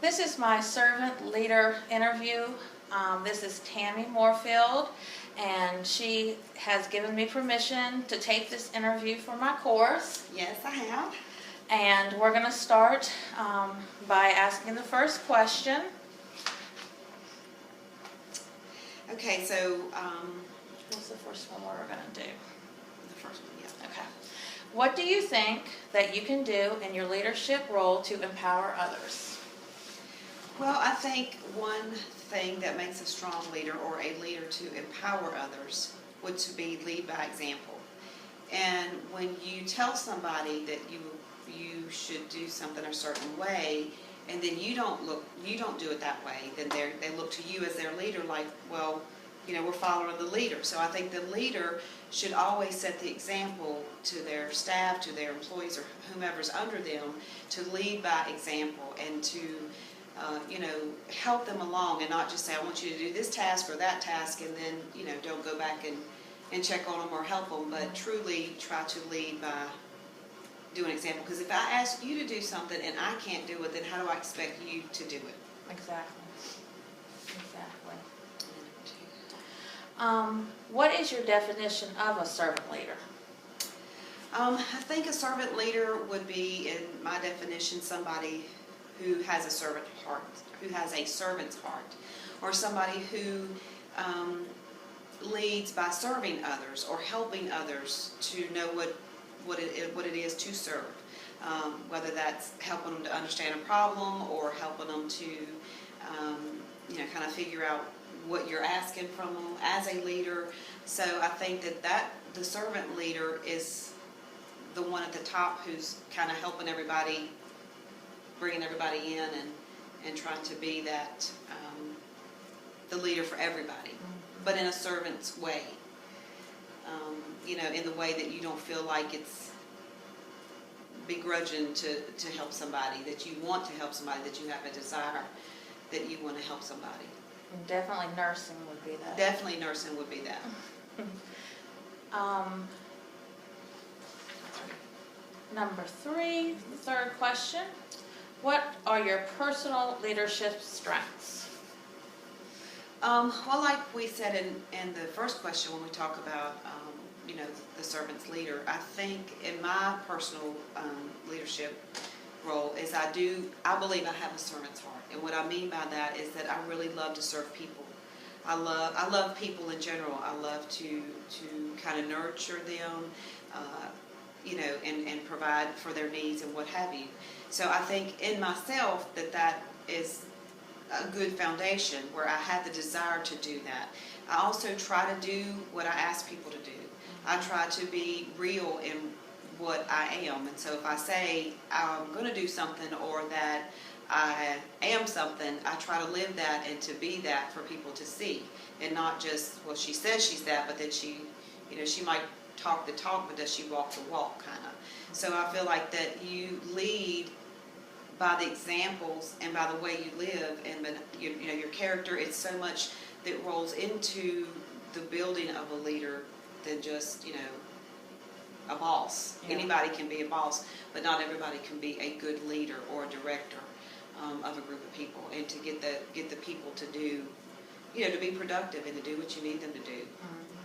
This is my servant leader interview. This is Tammy Moorfield, and she has given me permission to take this interview for my course. Yes, I have. And we're going to start by asking the first question. Okay, so What's the first one we're going to do? the first one, yeah. Okay. What do you think that you can do in your leadership role to empower others? Well, I think one thing that makes a strong leader or a leader to empower others would to be lead by example. And when you tell somebody that you should do something a certain way, and then you don't do it that way, then they look to you as their leader like, well, we're following the leader. So I think the leader should always set the example to their staff, to their employees, or whomever's under them, to lead by example and to help them along, and not just say, I want you to do this task or that task, and then, don't go back and check on them or help them, but truly try to lead by doing an example. Because if I ask you to do something and I can't do it, then how do I expect you to do it? Exactly. What is your definition of a servant leader? I think a servant leader would be, in my definition, somebody who has a servant's heart, or somebody who leads by serving others or helping others to know what it is to serve. Whether that's helping them to understand a problem or helping them to kind of figure out what you're asking from them as a leader. So I think that the servant leader is the one at the top who's kind of helping everybody, bringing everybody in and trying to be that the leader for everybody, but in a servant's way. In the way that you don't feel like it's begrudging to help somebody, that you want to help somebody, that you have a desire that you want to help somebody. Definitely nursing would be that. Definitely nursing would be that. Number 3, the third question. What are your personal leadership strengths? Well, like we said in the first question when we talk about, the servant's leader, I think in my personal leadership role is I believe I have a servant's heart. And what I mean by that is that I really love to serve people. I love people in general. I love to kind of nurture them, and provide for their needs and what have you. So I think in myself that is a good foundation where I have the desire to do that. I also try to do what I ask people to do. I try to be real in what I am. And so if I say I'm going to do something or that I am something, I try to live that and to be that for people to see. And not just, well, she says she's that, but that she might talk the talk, but does she walk the walk, kind of. So I feel like that you lead by the examples and by the way you live, and your character. It's so much that rolls into the building of a leader than just a boss. Yeah. Anybody can be a boss, but not everybody can be a good leader or a director of a group of people. And to get the people to do, to be productive and to do what you need them to do,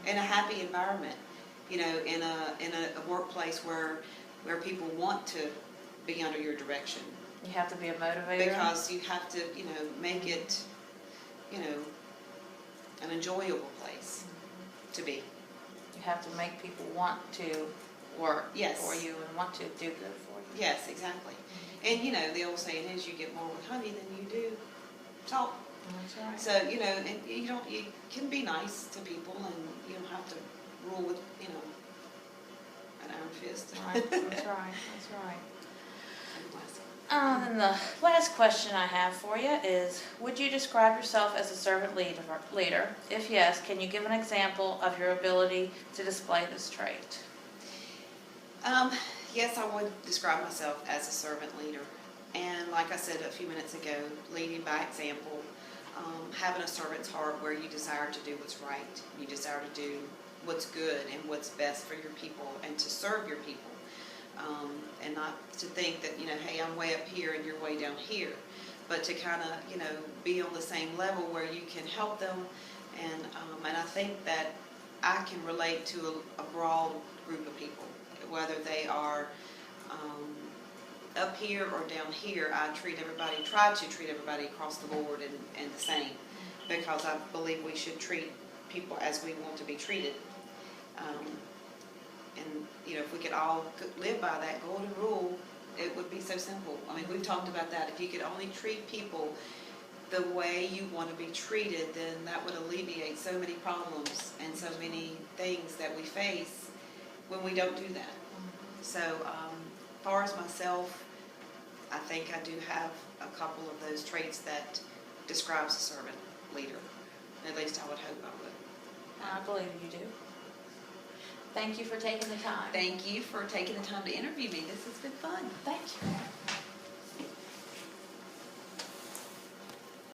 in a happy environment. In a workplace where people want to be under your direction. You have to be a motivator. Because you have to, make it, an enjoyable place to be. You have to make people want to work yes. for you and want to do good for you. Yes, exactly. And, the old saying is you get more with honey than you do salt. That's right. So, and you can be nice to people, and you don't have to rule with, an iron fist. Right. That's right. And the last question I have for you is, would you describe yourself as a servant leader? If yes, can you give an example of your ability to display this trait? Yes, I would describe myself as a servant leader. And like I said a few minutes ago, leading by example, having a servant's heart where you desire to do what's right. You desire to do what's good and what's best for your people and to serve your people. And not to think that, hey, I'm way up here and you're way down here. but to kind of, be on the same level where you can help them. And I think that I can relate to a broad group of people, whether they are up here or down here. I try to treat everybody across the board and the same, because I believe we should treat people as we want to be treated. And if we could all live by that golden rule, it would be so simple. I mean, we've talked about that. If you could only treat people the way you want to be treated, then that would alleviate so many problems and so many things that we face when we don't do that. So, as far as myself, I think I do have a couple of those traits that describes a servant leader. At least I would hope I would. I believe you do. Thank you for taking the time. Thank you for taking the time to interview me. This has been fun. Thank you.